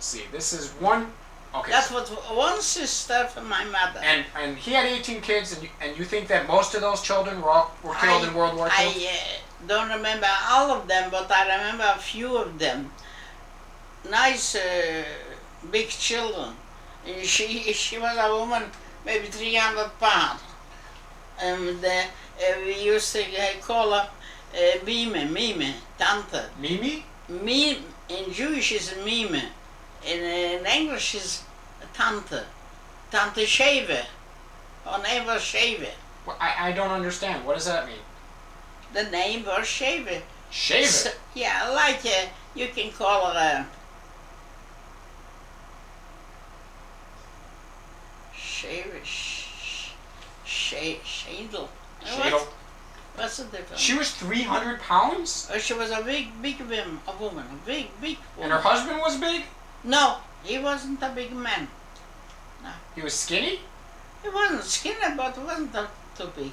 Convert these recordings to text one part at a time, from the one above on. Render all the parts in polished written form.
let's see. This is one. Okay. That was one sister for my mother. And he had 18 kids, and you think that most of those children were killed in World War II? I don't remember all of them, but I remember a few of them. Nice, big children. And she was a woman, maybe 300 pounds. And we used to call her Mime, Tante. Mimi? In Jewish is Mime. In English is Tante. Tante Sheve. Her name was Sheve. Well, I don't understand. What does that mean? The name was Sheve. Shave So, it? yeah, like you can call her Sheve. Shadel. Shadel. What's the difference? She was 300 pounds? Oh, she was a big woman. A big woman. And her husband was big? No, he wasn't a big man. No. He was skinny? He wasn't skinny, but he wasn't too big.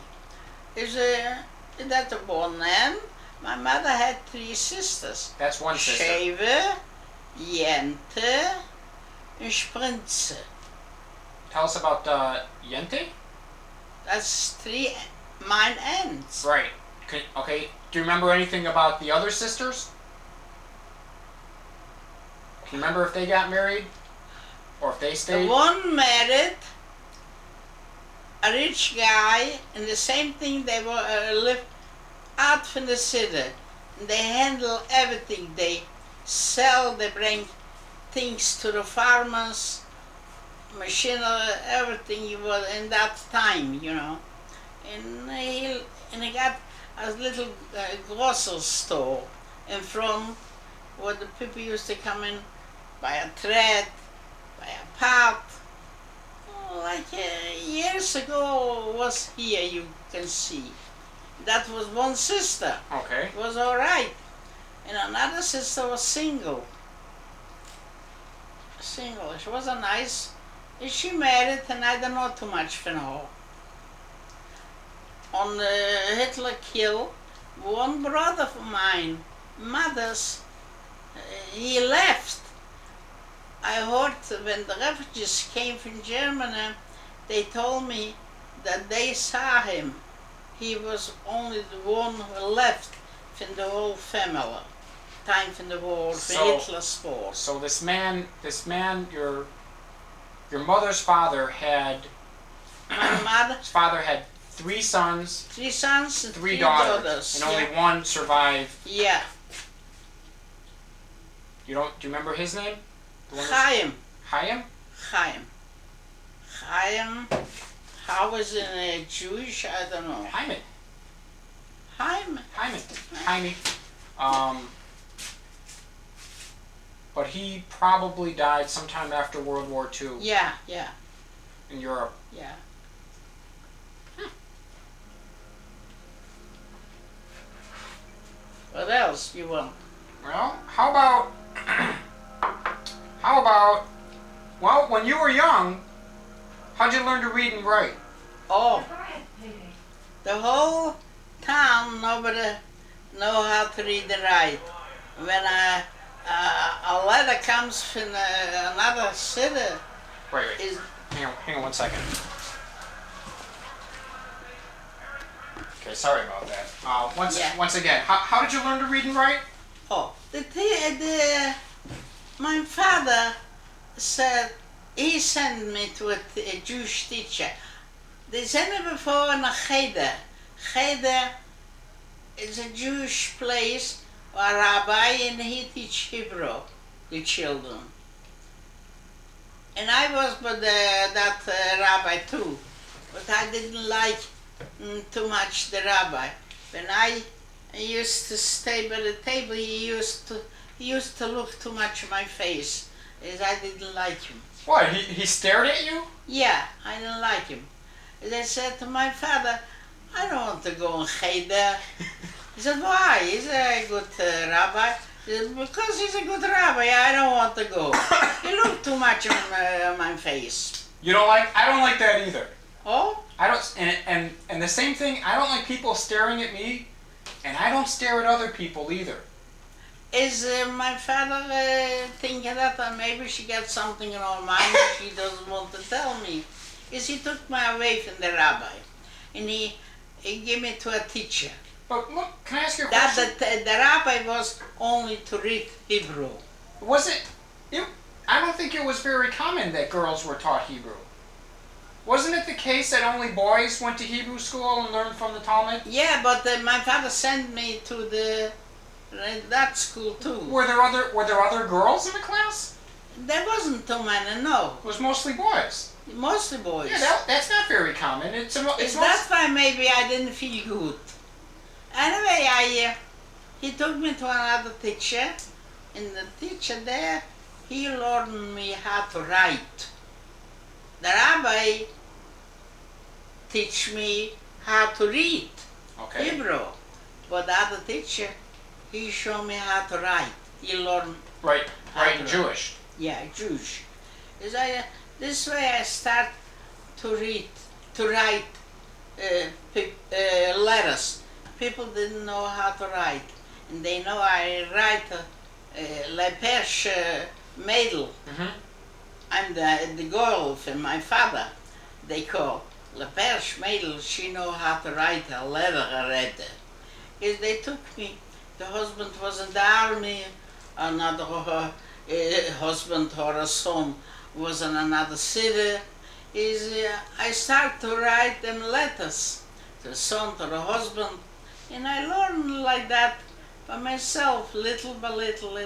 He's that a born man. My mother had 3 sisters. That's one sister. Sheve, Jente, and Sprinze. Tell us about Yente? That's 3 mine ends. Right. Okay. Do you remember anything about the other sisters? Can you remember if they got married? Or if they stayed? The one married a rich guy, and the same thing, they were lived out from the city. And they handle everything. They sell, they bring things to the farmers, machinery, everything you was in that time, you know. And he got a little grocery store in front where the people used to come in, buy a thread, buy a pot. Oh, like years ago was here, you can see. That was one sister. Okay. It was all right. And another sister was single. Single. She was a nice. She married, and I don't know too much from her. On the Hitler kill, one brother of mine, mother's, he left. I heard when the refugees came from Germany, they told me that they saw him. He was only the one who left from the whole family. Time from the war, from Hitler's war. So this man, your mother's father had. My mother. His father had 3 sons. 3 sons and 3 daughters. and only one survived. Yeah. Do you remember his name? Chaim. Chaim? Chaim. Chaim. How was in Jewish? I don't know. Chaim. Chaim. Chaim. But he probably died sometime after World War II. Yeah. In Europe. Yeah. What else you want? Well, how about, well, when you were young, how'd you learn to read and write? Oh, the whole town, nobody know how to read and write. When a letter comes from another city, Wait. Hang on 1 second. Okay, sorry about that. Once again, how did you learn to read and write? Oh, my father said he sent me to a Jewish teacher. They sent me before in a cheder. Cheder is a Jewish place, a rabbi, and he teach Hebrew, the children. And I was with that rabbi too, but I didn't like too much the rabbi. When I used to stay by the table, he used to look too much at my face, as I didn't like him. What, he stared at you? Yeah, I didn't like him. As I said to my father, I don't want to go in cheder. He said, why? He's a good rabbi. He said, because he's a good rabbi, I don't want to go. He looked too much on my face. I don't like that either. Oh? I don't, and the same thing, I don't like people staring at me, and I don't stare at other people either. Is my father thinking that maybe she got something in her mind she doesn't want to tell me? Is he took me away from the rabbi, and he gave me to a teacher. But look, can I ask you a That question? the rabbi was only to read Hebrew. Was it? I don't think it was very common that girls were taught Hebrew. Wasn't it the case that only boys went to Hebrew school and learned from the Talmud? Yeah, but my father sent me to that school too. Were there other girls in the class? There wasn't too many, no. It was mostly boys. Mostly boys. Yeah, that's not very common. It's That's why maybe I didn't feel good. Anyway, he took me to another teacher, and the teacher there, he learned me how to write. The rabbi teach me how to read okay. Hebrew, but the other teacher, he showed me how to write. He learned Right in write. Jewish. Yeah, Jewish. This way I start to write letters. People didn't know how to write, and they know I write Lepesh Mädel. Mm-hmm. I'm the girl from my father. They call Lepesh Mädel. She know how to write a letter already. Is they took me. The husband was in the army. Another husband or a son was in another city. I start to write them letters, to the son, to the husband, and I learned like that by myself, little by little.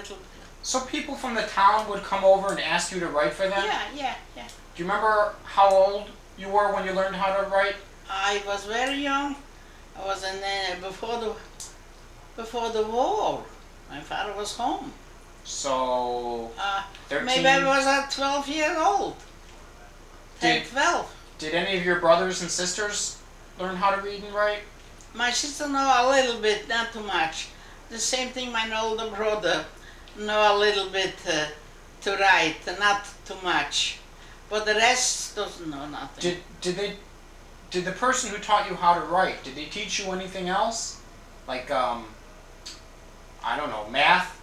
So people from the town would come over and ask you to write for them? Yeah. Do you remember how old you were when you learned how to write? I was very young. I was before the war. My father was home. So 13. Maybe I was 12 years old. 10, 12. Did any of your brothers and sisters learn how to read and write? My sister know a little bit, not too much. The same thing my older brother know a little bit to write, not too much. But the rest doesn't know nothing. Did the person who taught you how to write, did they teach you anything else? Like I don't know, math?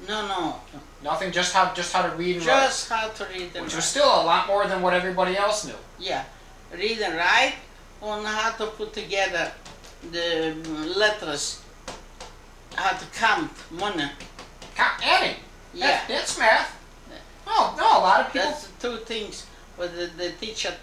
No. Nothing, just how to read and Just how to read and write. Which write. was still a lot more than what everybody else knew. Yeah, read and write, on how to put together the letters, how to count money. Adding. Yeah. That's math. Oh, no, a lot of people... That's the two things what the teacher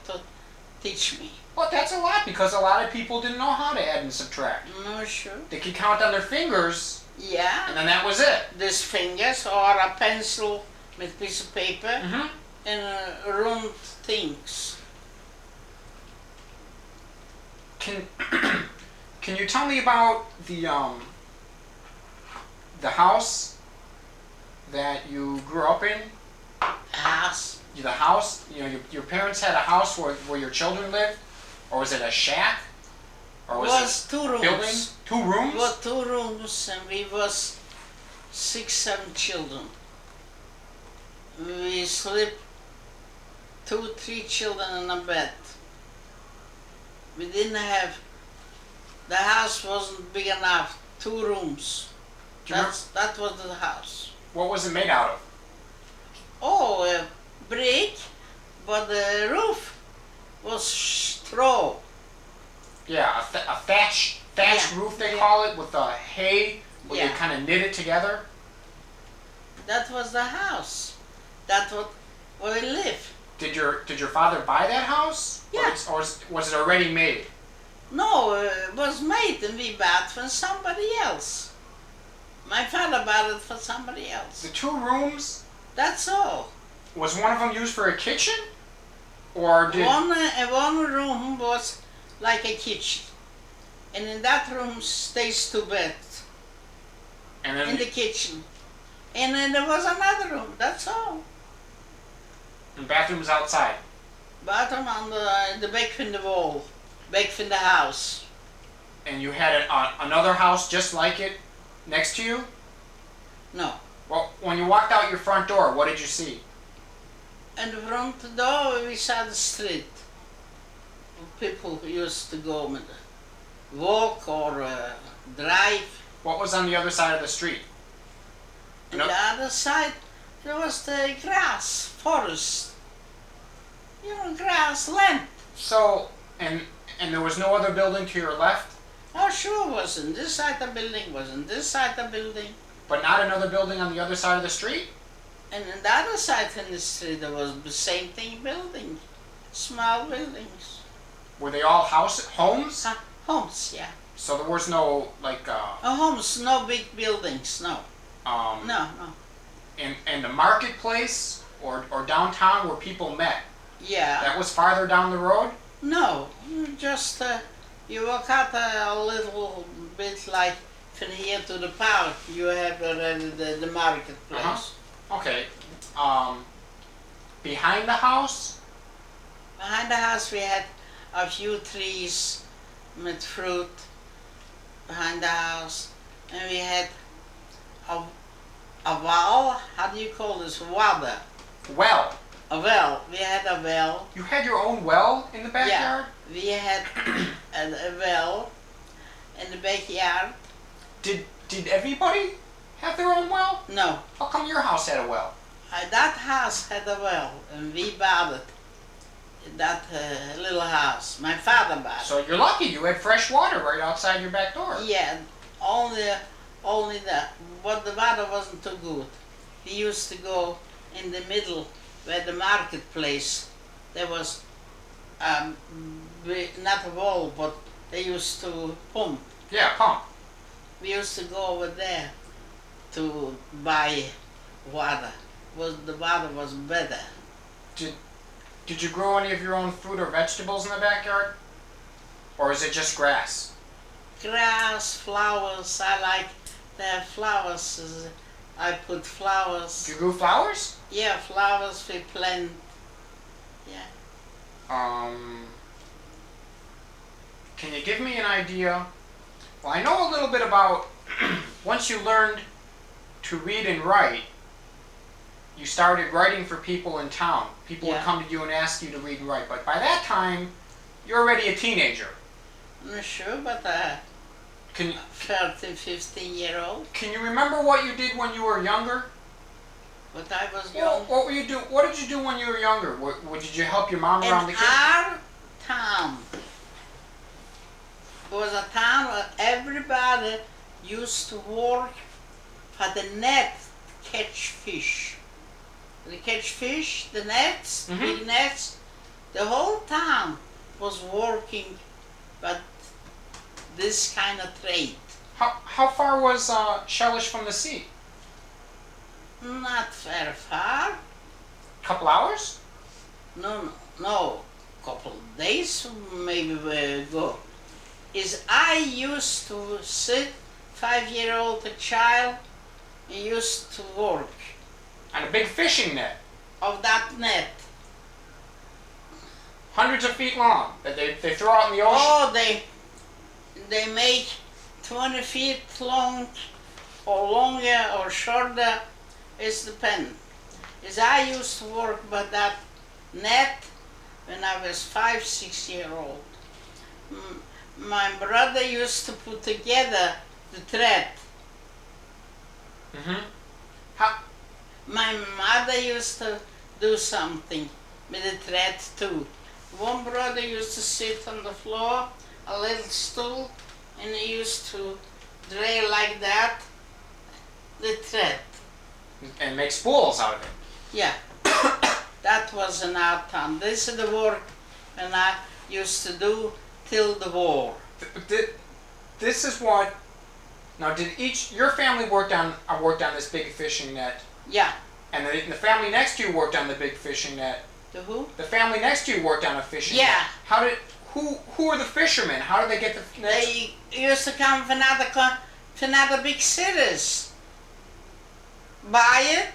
teach me. Well, that's a lot because a lot of people didn't know how to add and subtract. No, sure. They could count on their fingers, Yeah. and then that was it. These fingers or a pencil with piece of paper Mm-hmm. and round things. Can you tell me about the house that you grew up in? House. The house, you know, your parents had a house where your children lived, or was it a shack, or was two it rooms. building? 2 rooms. It was 2 rooms, and we was 6, 7 children. We slept 2, 3 children in a bed. We didn't have. The house wasn't big enough. 2 rooms. Do you That was the house. What was it made out of? Oh, brick, but the roof was straw. Yeah, a thatched Yeah. roof they Yeah. call it, with hay where you Yeah. kind of knit it together. That was the house. That was where we live. Did your father buy that house? Yeah. Or was it already made? No, it was made and we bought from somebody else. My father bought it for somebody else. The 2 rooms, That's all. was one of them used for a kitchen? Or did... One room was like a kitchen. And in that room stays 2 beds. And then In the kitchen. And then there was another room, that's all. the bathroom's outside. Bathroom on the back from the wall. Back from the house. And you had another house just like it next to you? No. Well, when you walked out your front door, what did you see? And the front door we saw the street. People used to go with walk or drive. What was on the other side of the street? And No. the other side, there was the grass, forest. You know, grass, land. So, and there was no other building to your left, Oh, sure wasn't. This side of the building wasn't. This side of the building. but not another building on the other side of the street? And on the other side of the street, there was the same thing, building. Small buildings. Were they all homes? Homes, yeah. So there was no, like, Homes, no big buildings, no. No. in the marketplace or downtown where people met, Yeah. that was farther down the road? No, just you walk out a little bit like from here to the park. You have already the marketplace. Okay. Behind the house? Behind the house we had a few trees with fruit behind the house, and we had a well. How do you call this? Water. Well. A well. We had a well. You had your own well in the backyard? Yeah, we had a well in the backyard. Did everybody have their own well? No, How come your house had a well? that house had a well, and we bought it. That little house. My father bought it. So you're lucky you had fresh water right outside your back door. Yeah, only that. But the water wasn't too good. We used to go in the middle where the marketplace. There was not a wall, but they used to pump. Yeah, pump. We used to go over there to buy water. The water was better. Did you grow any of your own fruit or vegetables in the backyard? Or is it just grass? Grass, flowers. I like to have flowers. I put flowers. You grew flowers? Yeah, flowers we plant. Yeah. Can you give me an idea? Well, I know a little bit about once you learned to read and write, you started writing for people in town. People would Yeah. come to you and ask you to read and write. But by that time, you're already a teenager. I'm not sure, but Can 13, 15-year-old. Can you remember what you did when you were younger? But I was Well, young. what were you do? What did you do when you were younger? Did you help your mom around the In kitchen? our town, it was a town where everybody used to work for the net catch fish. They catch fish, the nets, Mhm. big nets. The whole town was working, but this kind of trade. How far was Siedliszcze from the sea? Not very far. Couple hours? No. Couple of days maybe we go. I used to sit, 5-year-old, a child, and used to work On a big fishing net, of that net. hundreds of feet long, that they throw out in the ocean. Oh, they make 20 feet long, or longer or shorter. It depends. I used to work by that net when I was 5, 6-year-old. My brother used to put together the thread. Mm-hmm. My mother used to do something with the thread too. One brother used to sit on the floor, a little stool, and he used to draw like that, the thread. And make spools out of it. Yeah, that was in our town. This is the work and I used to do till the war. This is what. Now, did your family worked on this big fishing net, Yeah, and the family next to you worked on the big fishing net? the who? The family next to you worked on a fishing Yeah. net. Who are the fishermen? How did they get the nets? They used to come from other big cities. Buy it.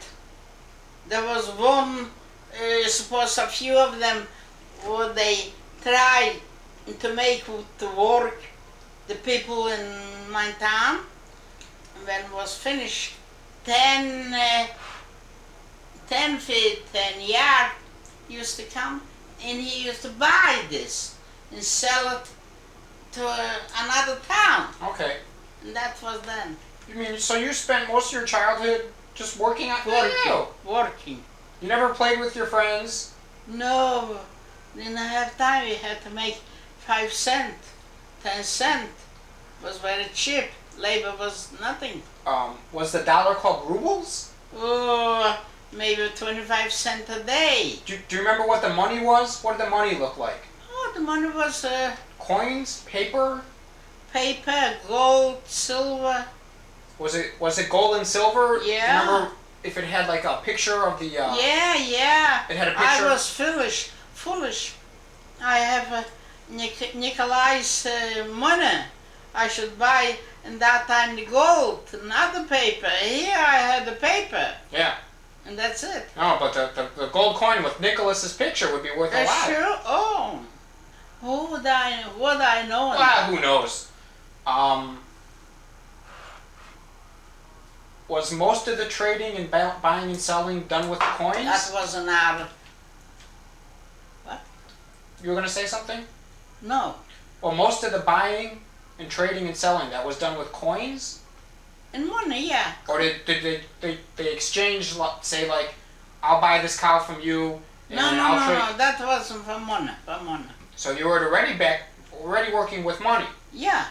There was one, suppose a few of them, where they tried to make to work the people in my town. And when it was finished, 10 feet, 10 yards, used to come and he used to buy this and sell it to another town. Okay. And that was then. You mean so you spent most of your childhood Just working on Working. You never played with your friends? No, didn't have time. We had to make 5 cents, 10 cents. Was very cheap. Labor was nothing. Was the dollar called rubles? Oh, maybe 25 cents a day. Do you remember what the money was? What did the money look like? Oh, the money was Coins? Paper? paper, gold, silver. Was it gold and silver? Yeah. Do you remember if it had like a picture of the... Yeah. It had a picture... I was foolish. I have Nikolai's money. I should buy in that time the gold, not the paper. Here I had the paper. Yeah. And that's it. No, but the gold coin with Nicholas's picture would be worth a lot. Sure? Oh. Who would I know? Well, who knows? Was most of the trading and buying and selling done with the coins? That was an art. What? You were going to say something? No. Well, most of the buying and trading and selling, that was done with coins? And money, yeah. Or did they exchange, say like, I'll buy this cow from you, and I'll trade... No, that wasn't for money, So you were already working with money? Yeah.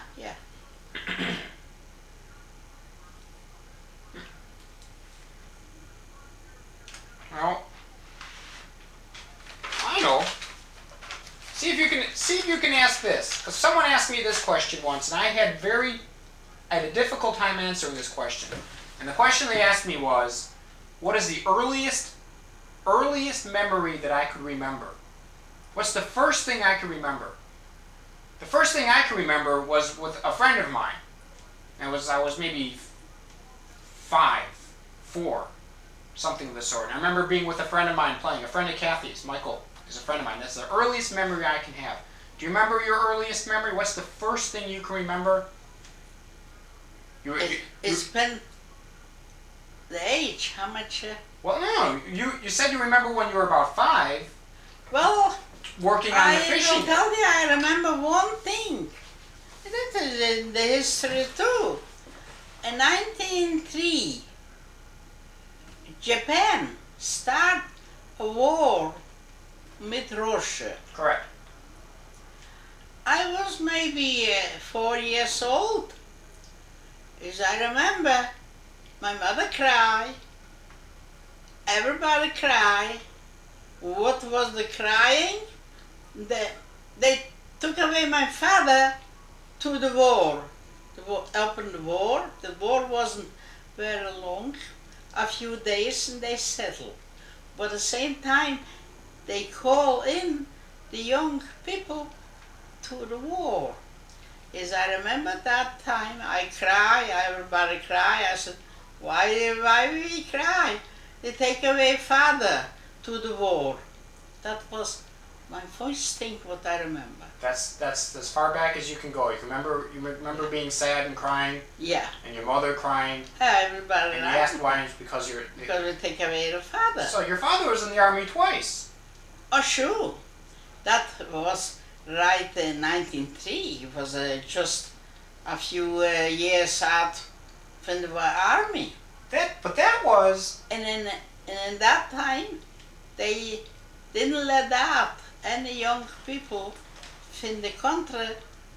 Well, I know. See if you can ask this. 'Cause someone asked me this question once, and I had a difficult time answering this question. And the question they asked me was, what is the earliest memory that I could remember? What's the first thing I could remember? The first thing I could remember was with a friend of mine. I was maybe 5, 4. Something of the sort. And I remember being with a friend of mine playing. A friend of Kathy's, Michael, is a friend of mine. That's the earliest memory I can have. Do you remember your earliest memory? What's the first thing you can remember? It's been the age. How much? Well, no. You said you remember when you were about 5. Well, working on the fishing. I will tell you. I remember one thing. That is in the history too. In 1903. Japan started a war with Russia. Correct. I was maybe 4 years old. As I remember, my mother cried, everybody cried. What was the crying? They took away my father to the war. Opened the war. The war wasn't very long. A few days and they settled. But at the same time, they call in the young people to the war. As I remember that time, I cry, everybody cry. I said, why we cry? They take away father to the war. That was my first thing what I remember. That's as far back as you can go. You remember being sad and crying? Yeah. And your mother crying? Everybody. And you asked why? It's because we take away the father. So your father was in the army twice? Oh, sure. That was right in 1903. He was just a few years out from the army. But that was... And in that time, they didn't let out any young people from the country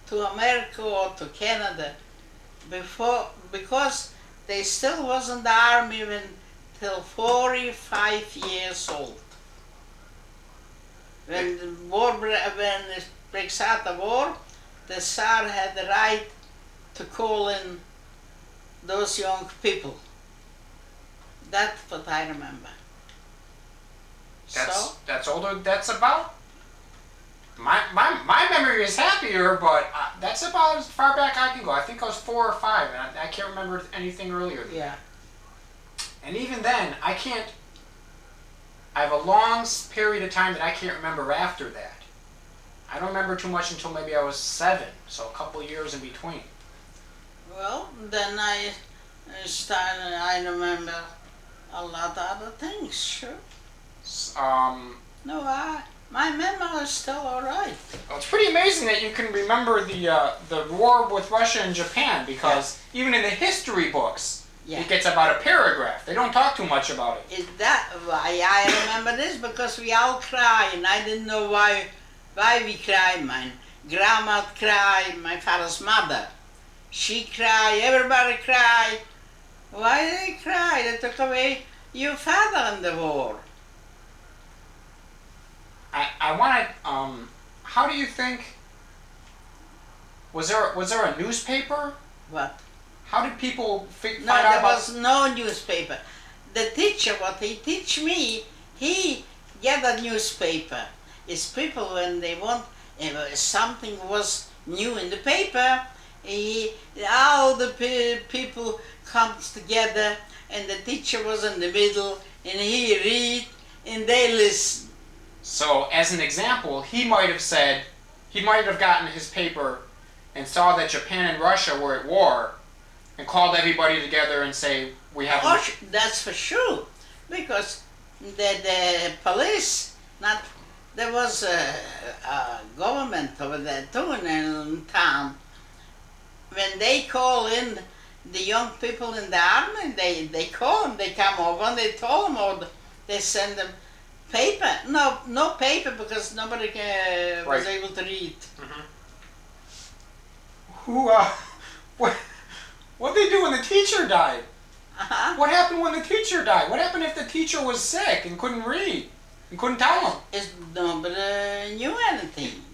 to America or to Canada because they still was in the army till 45 years old. When the war, when it breaks out the war, the Tsar had the right to call in those young people. That's what I remember. That's older. That's about... My memory is happier, but that's about as far back I can go. I think I was 4 or 5, and I can't remember anything earlier than that. And even then, I have a long period of time that I can't remember after that. I don't remember too much until maybe I was 7, so a couple years in between. Well, then I remember a lot of other things, sure. My memory is still all right. Well, it's pretty amazing that you can remember the war with Russia and Japan, because even in the history books, Yeah. It gets about a paragraph. They don't talk too much about it. Is that why I remember this? Because we all cry, and I didn't know why we cry. My grandma cried, my father's mother. She cried, everybody cried. Why did they cry? They took away your father in the war. I want to. How do you think? Was there a newspaper? What? How did people find No, out there about? was no newspaper. The teacher, what he teach me, he get a newspaper. It's people when they want something was new in the paper. All the people comes together, and the teacher was in the middle, and he read, and they listen. So, as an example, he might have gotten his paper and saw that Japan and Russia were at war, and called everybody together and say, "We have." Oh, that's for sure, because the police, not there was a government over there too in town. When they call in the young people in the army, they call them, they come over and they told them, or they send them paper. No paper because nobody was able to read. Mm-hmm. What'd they do when the teacher died? Uh-huh. What happened when the teacher died? What happened if the teacher was sick and couldn't read and couldn't tell them? Nobody knew anything.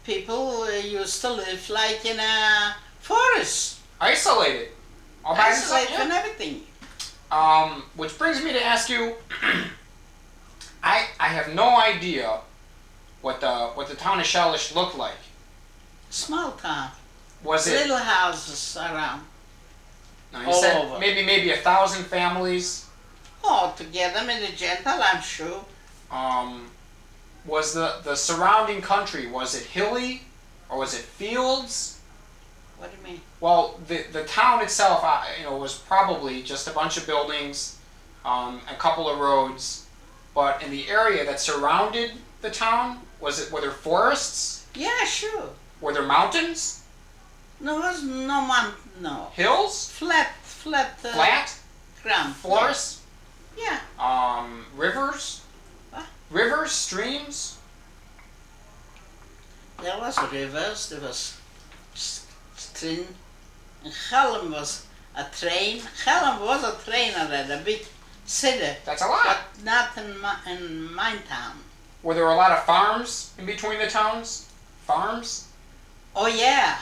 People used to live like in a forest. Isolated. All by themselves. Isolated from everything. Which brings me to ask you, I have no idea what the town of Siedliszcze looked like. Small town. Was it? Little houses around. No, you all said over. maybe 1,000 families. All together in the Gittel, I'm sure. Was the surrounding country, was it hilly or was it fields? What do you mean? Well, the town itself, was probably just a bunch of buildings, a couple of roads, but in the area that surrounded the town, were there forests? Yeah, sure. Were there mountains? No, was no mountain, no. Hills? Flat Flat? ground. Forests? Yeah. Rivers? What? Rivers? Streams? There was rivers, there was stream. And Chelm was a train. Chelm was a train already, a big city. That's a lot. But not in my town. Were there a lot of farms in between the towns? Farms? Oh yeah,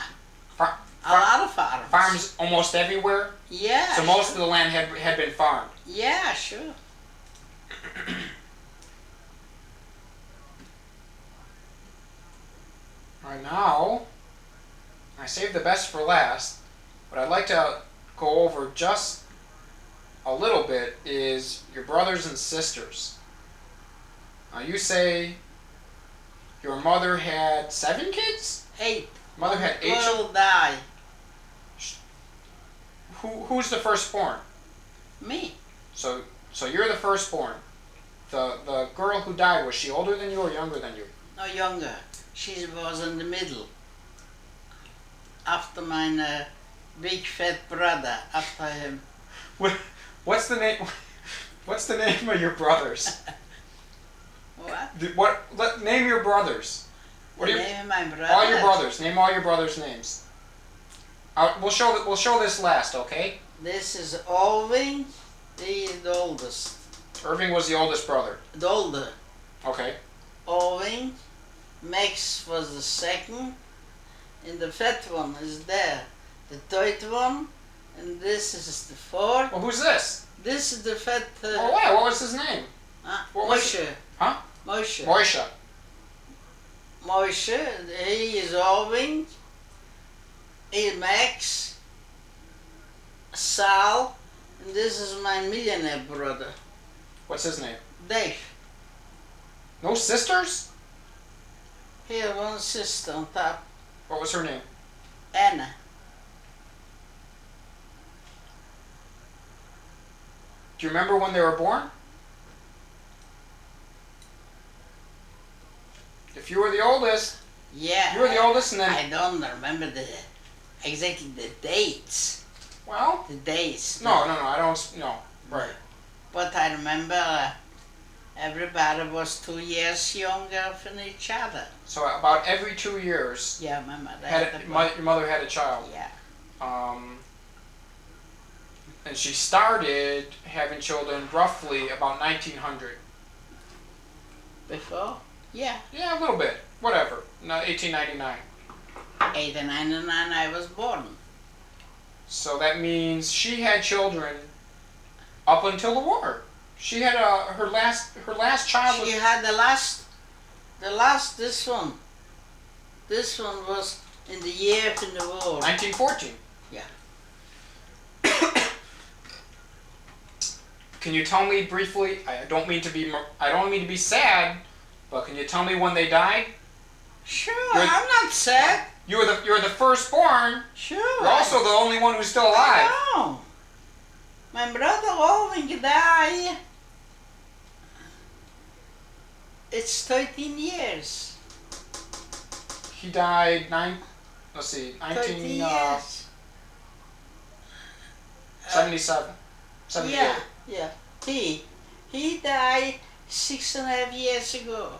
a lot of farms. Farms almost everywhere? Yeah. So most of the land had been farmed. Yeah, sure. Alright, now, I saved the best for last, but I'd like to go over just a little bit is your brothers and sisters. Now you say your mother had 7 kids? 8. Mother had 8 children? Will die. Who's the firstborn? Me. So you're the firstborn. The girl who died, was she older than you or younger than you? No, younger. She was in the middle. After my big fat brother, after him. What's the name? What's the name of your brothers? What? Name your brothers. The name of my brother? All your brothers. Name all your brothers' names. We'll show this last, okay? This is Irving. He is the oldest. Irving was the oldest brother. The older. Okay. Irving. Max was the second. And the fat one is there. The third one. And this is the fourth. Well, who's this? This is the fat... Oh, wow. What was his name? What was Moshe. Huh? Moshe. Moisha. Moshe. He is Irving. He Max. Sal. And this is my millionaire brother. What's his name? Dave. No sisters? Here, one sister on top. What was her name? Anna. Do you remember when they were born? If you were the oldest, Yeah. you were the oldest, and then I don't remember exactly the dates. Well, the days. no, I don't, no, right. But I remember everybody was 2 years younger from each other. So about every 2 years, Yeah, my mother your mother had a child. Yeah. And she started having children roughly about 1900. Before? Yeah. Yeah, a little bit. Whatever. No, 1899. 1899 I was born. So that means she had children up until the war. She had her last child was... She had the last, this one. This one was in the year in the war. 1914. Yeah. Can you tell me briefly? I don't mean to be sad, but can you tell me when they died? Sure, I'm not sad. You're the firstborn. Sure. You're also the only one who's still alive. I know. My brother Olving died. It's 13 years. He died 13 years. 77. 78. Yeah. He died 6.5 years ago.